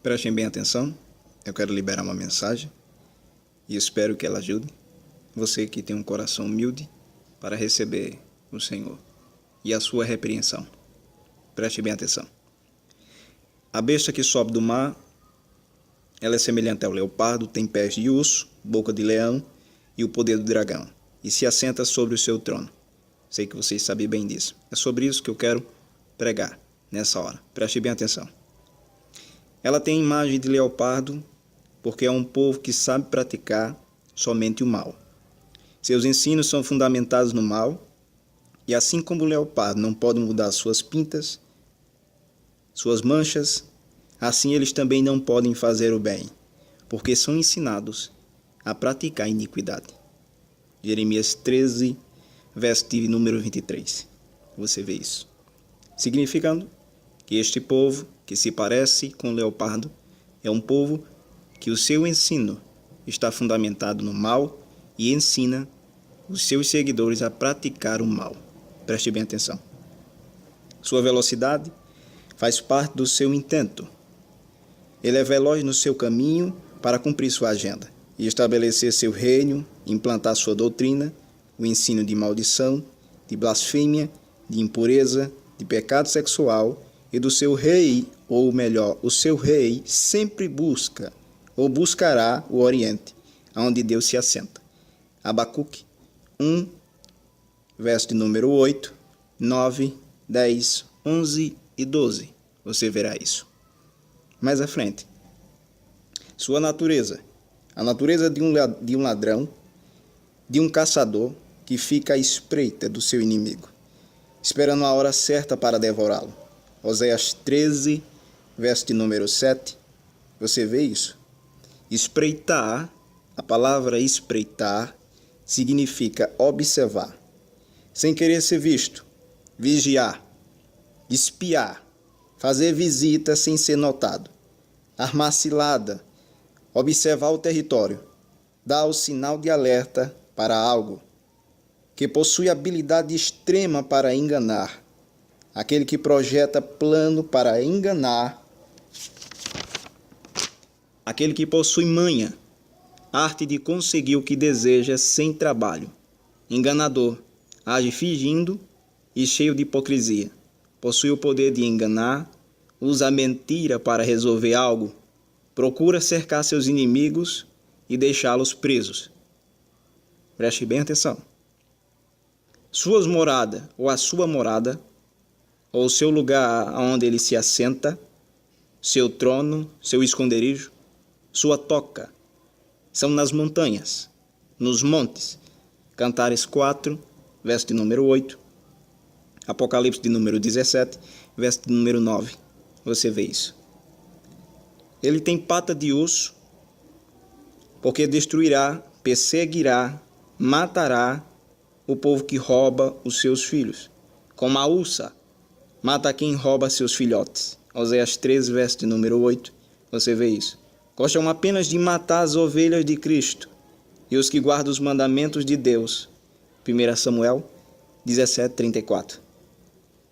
Prestem bem atenção, eu quero liberar uma mensagem e espero que ela ajude você que tem um coração humilde para receber o Senhor e a sua repreensão. Preste bem atenção. A besta que sobe do mar, ela é semelhante ao leopardo, tem pés de urso, boca de leão e o poder do dragão, e se assenta sobre o seu trono. Sei que vocês sabem bem disso. É sobre isso que eu quero pregar nessa hora. Preste bem atenção. Ela tem imagem de leopardo porque é um povo que sabe praticar somente o mal. Seus ensinos são fundamentados no mal, e assim como o leopardo não pode mudar suas pintas, suas manchas, assim eles também não podem fazer o bem, porque são ensinados a praticar a iniquidade. Jeremias 13, verso de número 23. Você vê isso. Significando que este povo, que se parece com o leopardo, é um povo que o seu ensino está fundamentado no mal e ensina os seus seguidores a praticar o mal. Preste bem atenção. Sua velocidade faz parte do seu intento. Ele é veloz no seu caminho para cumprir sua agenda e estabelecer seu reino, implantar sua doutrina, o ensino de maldição, de blasfêmia, de impureza, de pecado sexual e do seu rei, ou melhor, o seu rei sempre busca ou buscará o Oriente, onde Deus se assenta. Abacuque 1, verso de número 8, 9, 10, 11 e 12. Você verá isso. Mais à frente. Sua natureza. A natureza de um ladrão, de um caçador que fica à espreita do seu inimigo, esperando a hora certa para devorá-lo. Oséias 13, verso de número 7. Você vê isso? Espreitar, a palavra espreitar, significa observar, sem querer ser visto, vigiar, espiar, fazer visita sem ser notado, armar cilada, observar o território, dar o sinal de alerta para algo, que possui habilidade extrema para enganar, aquele que projeta plano para enganar, aquele que possui manha, arte de conseguir o que deseja sem trabalho, enganador, age fingindo e cheio de hipocrisia, possui o poder de enganar, usa a mentira para resolver algo, procura cercar seus inimigos e deixá-los presos. Preste bem atenção. Suas moradas, ou a sua morada, ou o seu lugar onde ele se assenta, seu trono, seu esconderijo, sua toca, são nas montanhas, nos montes. Cantares 4, verso de número 8, Apocalipse de número 17, verso de número 9. Você vê isso. Ele tem pata de urso, porque destruirá, perseguirá, matará o povo que rouba os seus filhos. Como a ursa mata quem rouba seus filhotes. Oséias 13, verso de número 8. Você vê isso. Gostam apenas de matar as ovelhas de Cristo e os que guardam os mandamentos de Deus. 1 Samuel 17, 34.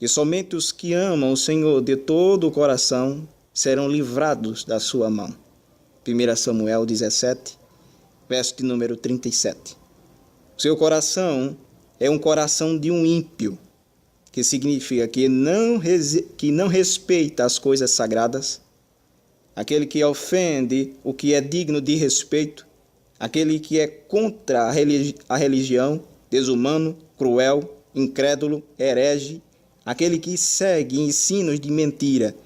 E somente os que amam o Senhor de todo o coração serão livrados da sua mão. 1 Samuel 17, verso de número 37. Seu coração é um coração de um ímpio, que significa que não respeita as coisas sagradas, aquele que ofende o que é digno de respeito, aquele que é contra a religião, desumano, cruel, incrédulo, herege, aquele que segue ensinos de mentira,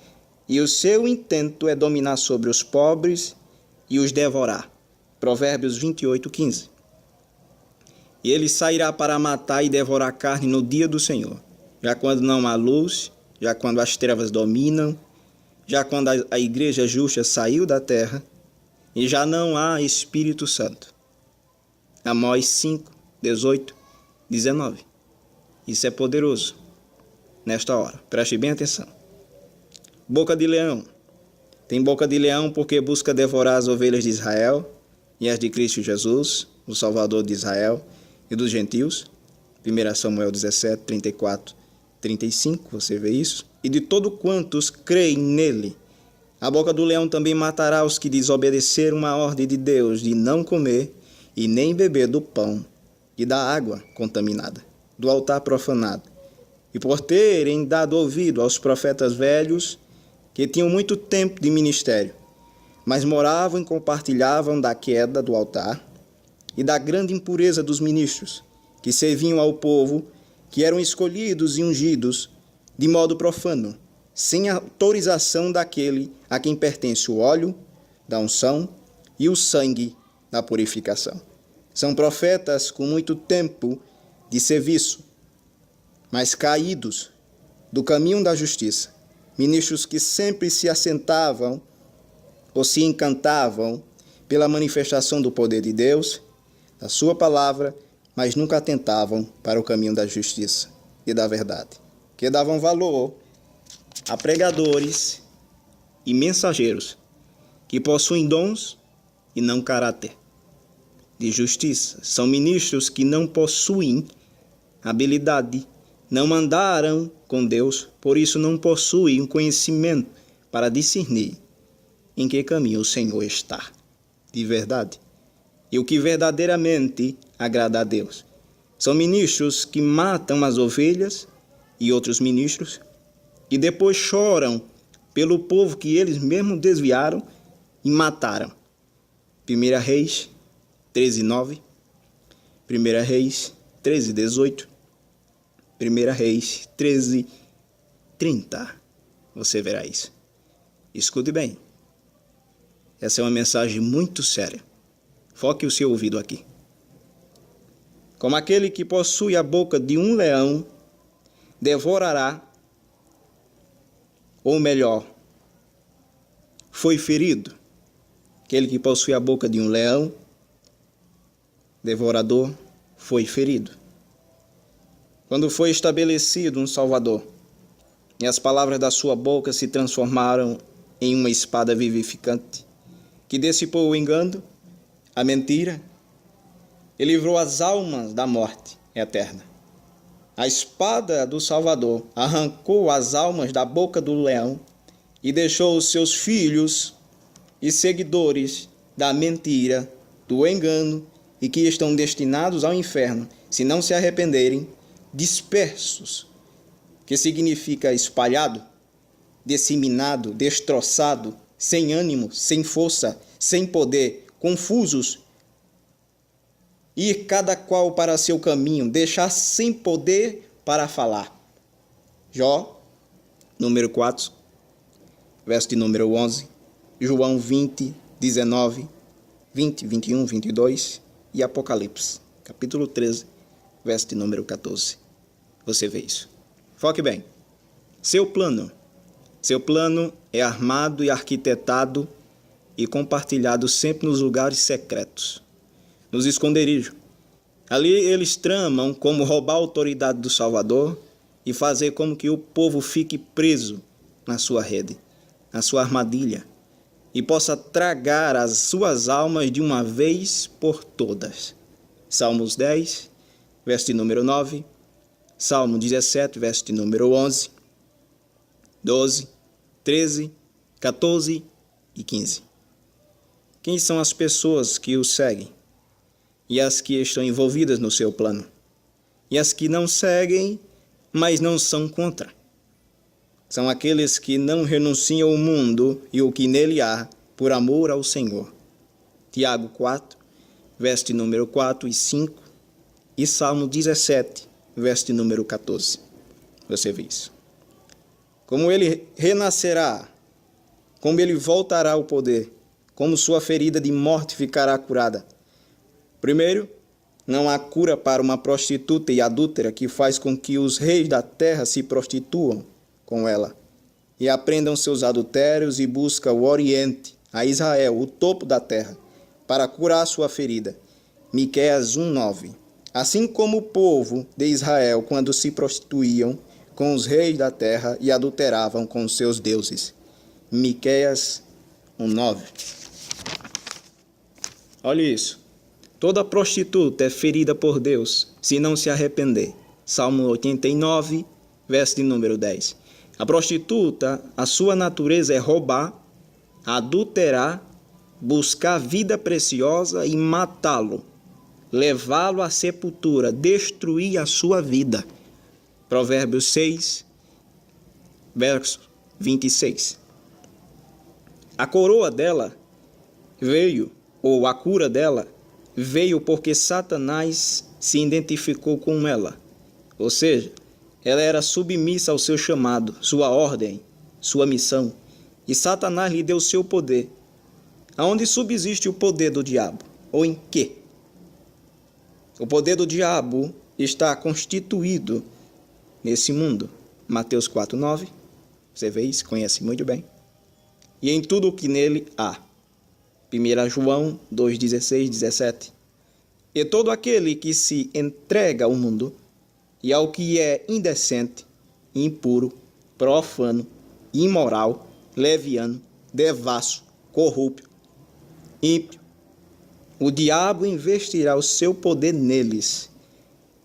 e o seu intento é dominar sobre os pobres e os devorar. Provérbios 28, 15. E ele sairá para matar e devorar carne no dia do Senhor, já quando não há luz, já quando as trevas dominam, já quando a igreja justa saiu da terra e já não há Espírito Santo. Amós 5, 18, 19. Isso é poderoso nesta hora. Preste bem atenção. Boca de leão. Tem boca de leão porque busca devorar as ovelhas de Israel e as de Cristo Jesus, o Salvador de Israel e dos gentios. 1 Samuel 17, 34, 35, você vê isso? E de todo quantos creem nele, A boca do leão também matará os que desobedeceram a ordem de Deus de não comer e nem beber do pão e da água contaminada, do altar profanado, e por terem dado ouvido aos profetas velhos que tinham muito tempo de ministério, mas moravam e compartilhavam da queda do altar e da grande impureza dos ministros, que serviam ao povo, que eram escolhidos e ungidos de modo profano, sem autorização daquele a quem pertence o óleo da unção e o sangue da purificação. São profetas com muito tempo de serviço, mas caídos do caminho da justiça, ministros que sempre se assentavam ou se encantavam pela manifestação do poder de Deus, da sua palavra, mas nunca atentavam para o caminho da justiça e da verdade, que davam valor a pregadores e mensageiros que possuem dons e não caráter de justiça. São ministros que não possuem habilidade, não andaram com Deus, por isso não possuem um conhecimento para discernir em que caminho o Senhor está de verdade e o que verdadeiramente agrada a Deus. São ministros que matam as ovelhas e outros ministros e depois choram pelo povo que eles mesmos desviaram e mataram. 1 Reis 13:9, 1 Reis 13:18, 1 Reis 13:30. Você verá isso. Escute bem. Essa é uma mensagem muito séria. Foque o seu ouvido aqui. Como aquele que possui a boca de um leão, devorará, ou melhor, foi ferido. Aquele que possui a boca de um leão, devorador, foi ferido. Quando foi estabelecido um Salvador, e as palavras da sua boca se transformaram em uma espada vivificante, que dissipou o engano, a mentira, e livrou as almas da morte eterna. A espada do Salvador arrancou as almas da boca do leão e deixou os seus filhos e seguidores da mentira, do engano e que estão destinados ao inferno, se não se arrependerem, dispersos, que significa espalhado, disseminado, destroçado, sem ânimo, sem força, sem poder, confusos, ir cada qual para seu caminho, deixar sem poder para falar. Jó, número 4, verso de número 11, João 20, 19, 20, 21, 22 e Apocalipse, capítulo 13, verso de número 14. Você vê isso. Foque bem. Seu plano é armado e arquitetado e compartilhado sempre nos lugares secretos, nos esconderijos. Ali eles tramam como roubar a autoridade do Salvador e fazer como que o povo fique preso na sua rede, na sua armadilha, e possa tragar as suas almas de uma vez por todas. Salmos 10, verso de número 9, Salmo 17, verso de número 11, 12, 13, 14 e 15. Quem são as pessoas que o seguem e as que estão envolvidas no seu plano? E as que não seguem, mas não são contra? São aqueles que não renunciam ao mundo e o que nele há, por amor ao Senhor. Tiago 4, verso de número 4 e 5, e Salmo 17, verso de número 14. Você vê isso. Como ele renascerá, como ele voltará ao poder, como sua ferida de morte ficará curada. Primeiro, não há cura para uma prostituta e adúltera que faz com que os reis da terra se prostituam com ela e aprendam seus adultérios e busca o Oriente, a Israel, o topo da terra, para curar sua ferida. Miqueias 1:9. Assim como o povo de Israel, quando se prostituíam com os reis da terra e adulteravam com os seus deuses. Miqueias 1:9. Olha isso. Toda prostituta é ferida por Deus, se não se arrepender. Salmo 89, verso de número 10. A prostituta, a sua natureza é roubar, adulterar, buscar vida preciosa e matá-lo, levá-lo à sepultura, destruir a sua vida. Provérbios 6, verso 26. A coroa dela veio, ou a cura dela, veio porque Satanás se identificou com ela. Ou seja, ela era submissa ao seu chamado, sua ordem, sua missão. E Satanás lhe deu o seu poder. Aonde subsiste o poder do diabo? Ou em quê? O poder do diabo está constituído nesse mundo. Mateus 4:9. Você vê isso, conhece muito bem. E em tudo o que nele há. 1 João 2:16, 17. E todo aquele que se entrega ao mundo e ao que é indecente, impuro, profano, imoral, leviano, devasso, corrupto, ímpio, o diabo investirá o seu poder neles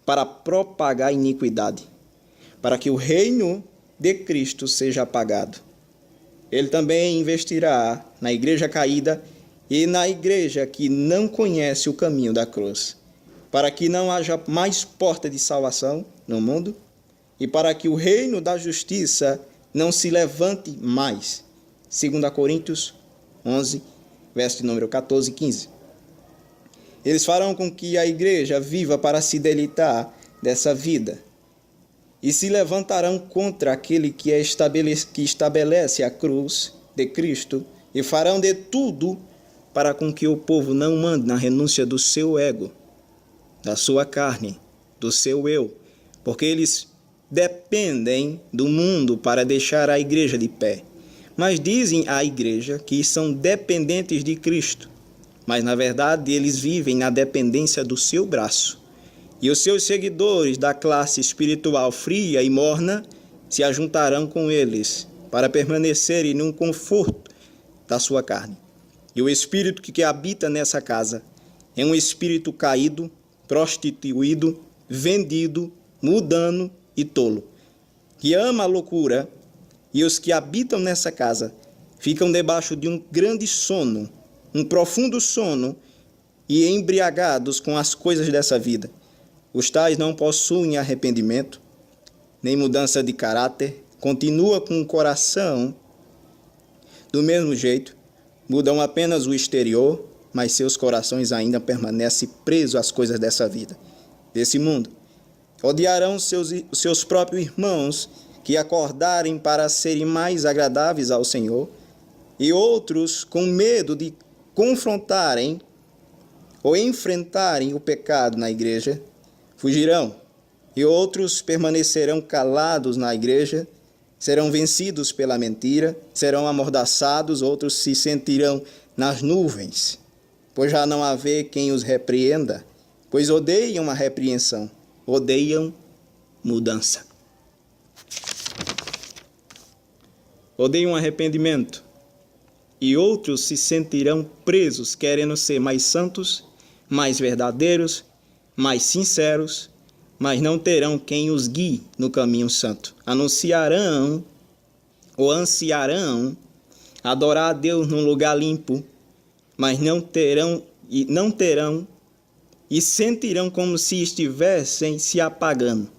para propagar a iniquidade, para que o reino de Cristo seja apagado. Ele também investirá na igreja caída e na igreja que não conhece o caminho da cruz, para que não haja mais porta de salvação no mundo e para que o reino da justiça não se levante mais. 2 Coríntios 11, verso de número 14 e 15. Eles farão com que a igreja viva para se deleitar dessa vida e se levantarão contra aquele que estabelece a cruz de Cristo e farão de tudo para com que o povo não ande na renúncia do seu ego, da sua carne, do seu eu, porque eles dependem do mundo para deixar a igreja de pé. Mas dizem à igreja que são dependentes de Cristo, mas na verdade eles vivem na dependência do seu braço. E os seus seguidores da classe espiritual fria e morna se ajuntarão com eles para permanecerem no conforto da sua carne. E o espírito que habita nessa casa é um espírito caído, prostituído, vendido, mundano e tolo, que ama a loucura, e os que habitam nessa casa ficam debaixo de um grande sono, um profundo sono, e embriagados com as coisas dessa vida. Os tais não possuem arrependimento, nem mudança de caráter, continua com o coração do mesmo jeito, mudam apenas o exterior, mas seus corações ainda permanecem presos às coisas dessa vida, desse mundo. Odiarão seus próprios irmãos que acordarem para serem mais agradáveis ao Senhor, e outros, com medo de confrontarem ou enfrentarem o pecado na igreja, fugirão, e outros permanecerão calados na igreja, serão vencidos pela mentira, serão amordaçados, outros se sentirão nas nuvens, pois já não haver quem os repreenda, pois odeiam a repreensão, odeiam mudança. Odeiam arrependimento, e outros se sentirão presos, querendo ser mais santos, mais verdadeiros, mais sinceros, mas não terão quem os guie no caminho santo. Anunciarão ou ansiarão adorar a Deus num lugar limpo, mas não terão e sentirão como se estivessem se apagando.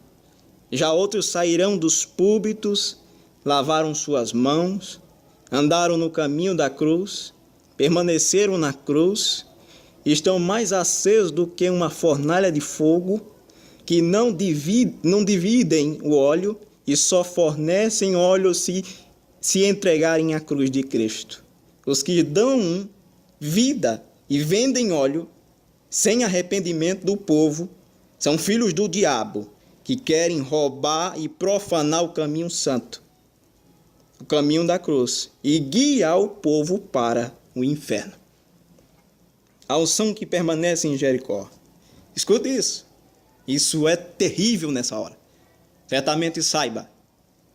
Já outros sairão dos púlpitos, lavaram suas mãos, andaram no caminho da cruz, permaneceram na cruz, estão mais acesos do que uma fornalha de fogo, que não dividem o óleo e só fornecem óleo se entregarem à cruz de Cristo. Os que dão vida e vendem óleo sem arrependimento do povo são filhos do diabo, que querem roubar e profanar o caminho santo, o caminho da cruz, e guiar o povo para o inferno. A unção que permanece em Jericó. Escute isso. Isso é terrível nessa hora. Certamente saiba,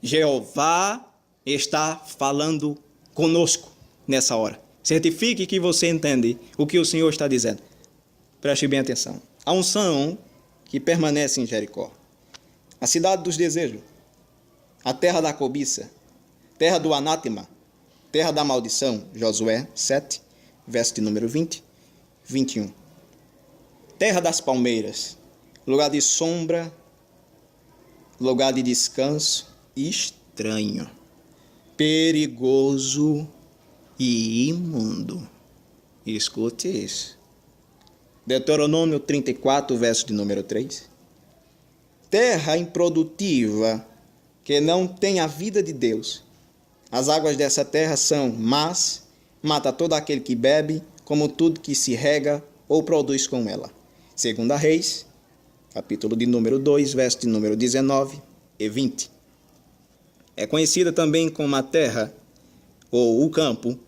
Jeová está falando conosco nessa hora. Certifique que você entende o que o Senhor está dizendo. Preste bem atenção. A unção que permanece em Jericó. A cidade dos desejos. A terra da cobiça. Terra do anátema. Terra da maldição, Josué 7, verso de número 20, 21. Terra das palmeiras, lugar de sombra, lugar de descanso estranho, perigoso e imundo. Escute isso. Deuteronômio 34, verso de número 3. Terra improdutiva, que não tem a vida de Deus. As águas dessa terra são más, mata todo aquele que bebe, como tudo que se rega ou produz com ela. Segunda Reis, capítulo de número 2, verso de número 19 e 20. É conhecida também como a terra, ou o campo,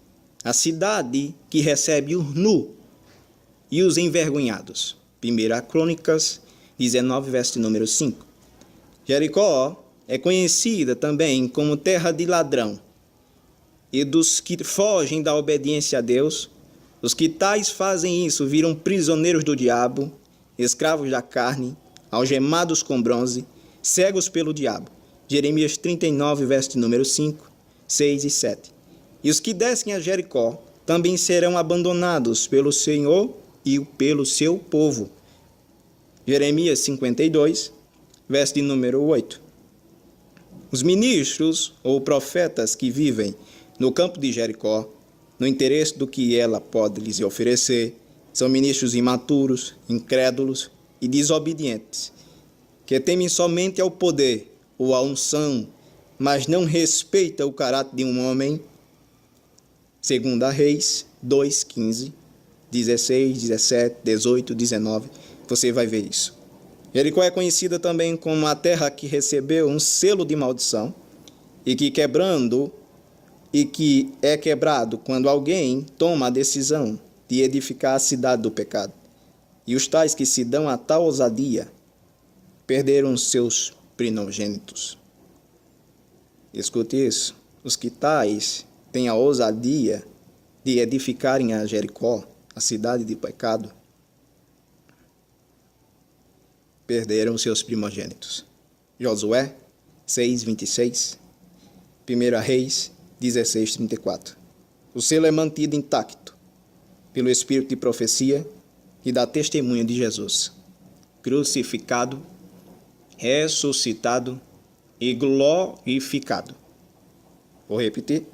a cidade que recebe os nus e os envergonhados. 1 Crônicas 19, verso de número 5. Jericó é conhecida também como terra de ladrão e dos que fogem da obediência a Deus. Os que tais fazem isso viram prisioneiros do diabo, escravos da carne, algemados com bronze, cegos pelo diabo. Jeremias 39, verso de número 5, 6 e 7. E os que descem a Jericó também serão abandonados pelo Senhor e pelo seu povo. Jeremias 52, verso de número 8. Os ministros ou profetas que vivem no campo de Jericó, no interesse do que ela pode lhes oferecer, são ministros imaturos, incrédulos e desobedientes, que temem somente ao poder ou à unção, mas não respeitam o caráter de um homem. 2 Reis 2, 15, 16, 17, 18, 19, você vai ver isso. Jericó é conhecida também como a terra que recebeu um selo de maldição e que é quebrado quando alguém toma a decisão de edificar a cidade do pecado. E os tais que se dão a tal ousadia perderam seus primogênitos. Escute isso. Os que tais têm a ousadia de edificarem a Jericó, a cidade de pecado, perderam seus primogênitos. Josué 6, 26. 1 Reis 16, 34. O selo é mantido intacto pelo Espírito de profecia e da testemunha de Jesus, crucificado, ressuscitado e glorificado. Vou repetir.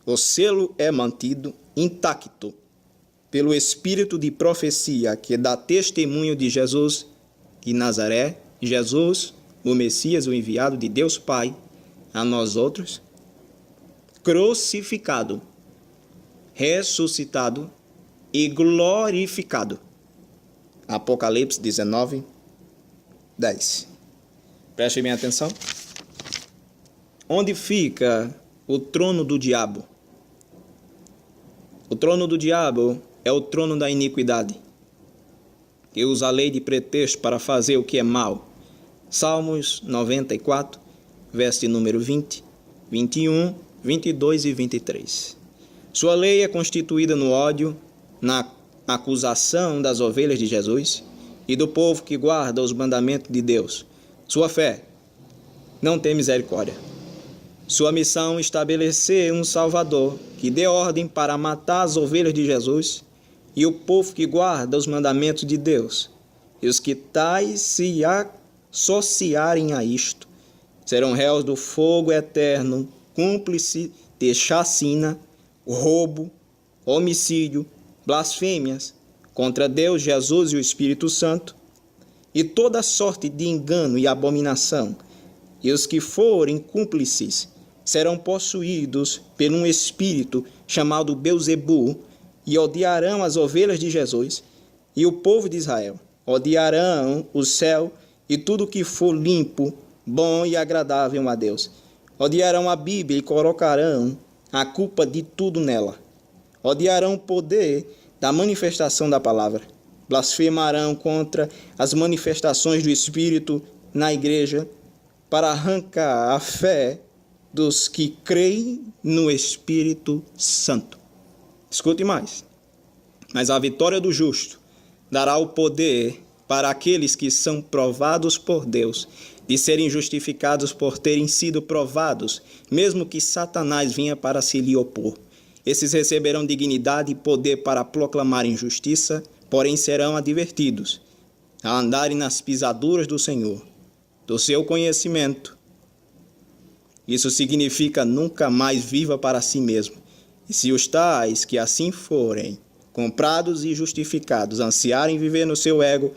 O selo é mantido intacto pelo Espírito de profecia que dá testemunho de Jesus de Nazaré, Jesus, o Messias, o enviado de Deus Pai, a nós outros, crucificado, ressuscitado e glorificado. Apocalipse 19, 10. Preste bem atenção. Onde fica o trono do diabo? O trono do diabo é o trono da iniquidade, que usa a lei de pretexto para fazer o que é mal. Salmos 94, verso de número 20, 21, 22 e 23. Sua lei é constituída no ódio, na acusação das ovelhas de Jesus e do povo que guarda os mandamentos de Deus. Sua fé não tem misericórdia. Sua missão é estabelecer um Salvador que dê ordem para matar as ovelhas de Jesus e o povo que guarda os mandamentos de Deus. E os que tais se associarem a isto serão réus do fogo eterno, cúmplice de chacina, roubo, homicídio, blasfêmias contra Deus, Jesus e o Espírito Santo, e toda sorte de engano e abominação. E os que forem cúmplices serão possuídos por um espírito chamado Belzebu, e odiarão as ovelhas de Jesus e o povo de Israel. Odiarão o céu e tudo que for limpo, bom e agradável a Deus. Odiarão a Bíblia e colocarão a culpa de tudo nela. Odiarão o poder da manifestação da palavra. Blasfemarão contra as manifestações do Espírito na igreja para arrancar a fé dos que creem no Espírito Santo. Escute mais. Mas a vitória do justo dará o poder para aqueles que são provados por Deus de serem justificados por terem sido provados, mesmo que Satanás vinha para se lhe opor. Esses receberão dignidade e poder para proclamarem justiça, porém serão advertidos a andarem nas pisaduras do Senhor, do seu conhecimento. Isso significa nunca mais viva para si mesmo. E se os tais que assim forem, comprados e justificados, ansiarem viver no seu ego,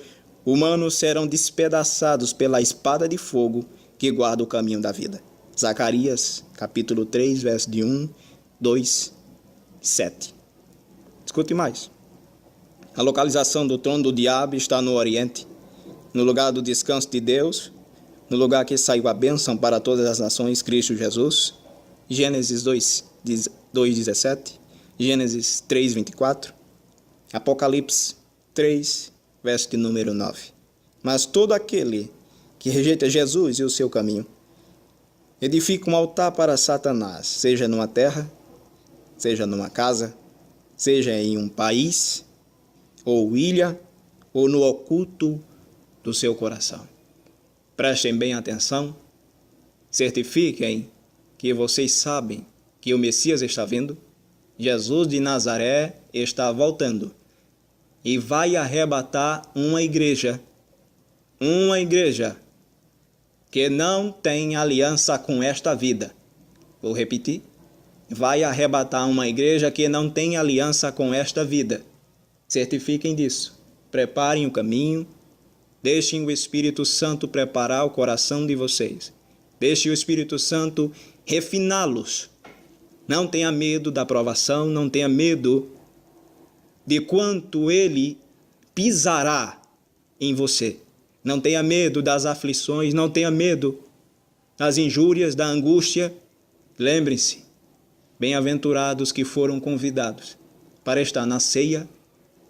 humanos serão despedaçados pela espada de fogo que guarda o caminho da vida. Zacarias, capítulo 3, verso de 1, 2, 7. Escute mais. A localização do trono do diabo está no Oriente, no lugar do descanso de Deus, no lugar que saiu a bênção para todas as nações, Cristo Jesus. Gênesis 2:17, Gênesis 3:24, Apocalipse 3, verso de número 9. Mas todo aquele que rejeita Jesus e o seu caminho, edifica um altar para Satanás, seja numa terra, seja numa casa, seja em um país, ou ilha, ou no oculto do seu coração. Prestem bem atenção, certifiquem que vocês sabem que o Messias está vindo, Jesus de Nazaré está voltando e vai arrebatar uma igreja que não tem aliança com esta vida. Vou repetir, vai arrebatar uma igreja que não tem aliança com esta vida. Certifiquem disso, preparem o caminho, deixem o Espírito Santo preparar o coração de vocês. Deixe o Espírito Santo refiná-los. Não tenha medo da provação, não tenha medo de quanto ele pisará em você. Não tenha medo das aflições, não tenha medo das injúrias, da angústia. Lembrem-se, bem-aventurados que foram convidados para estar na ceia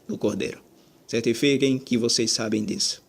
do Cordeiro. Certifiquem que vocês sabem disso.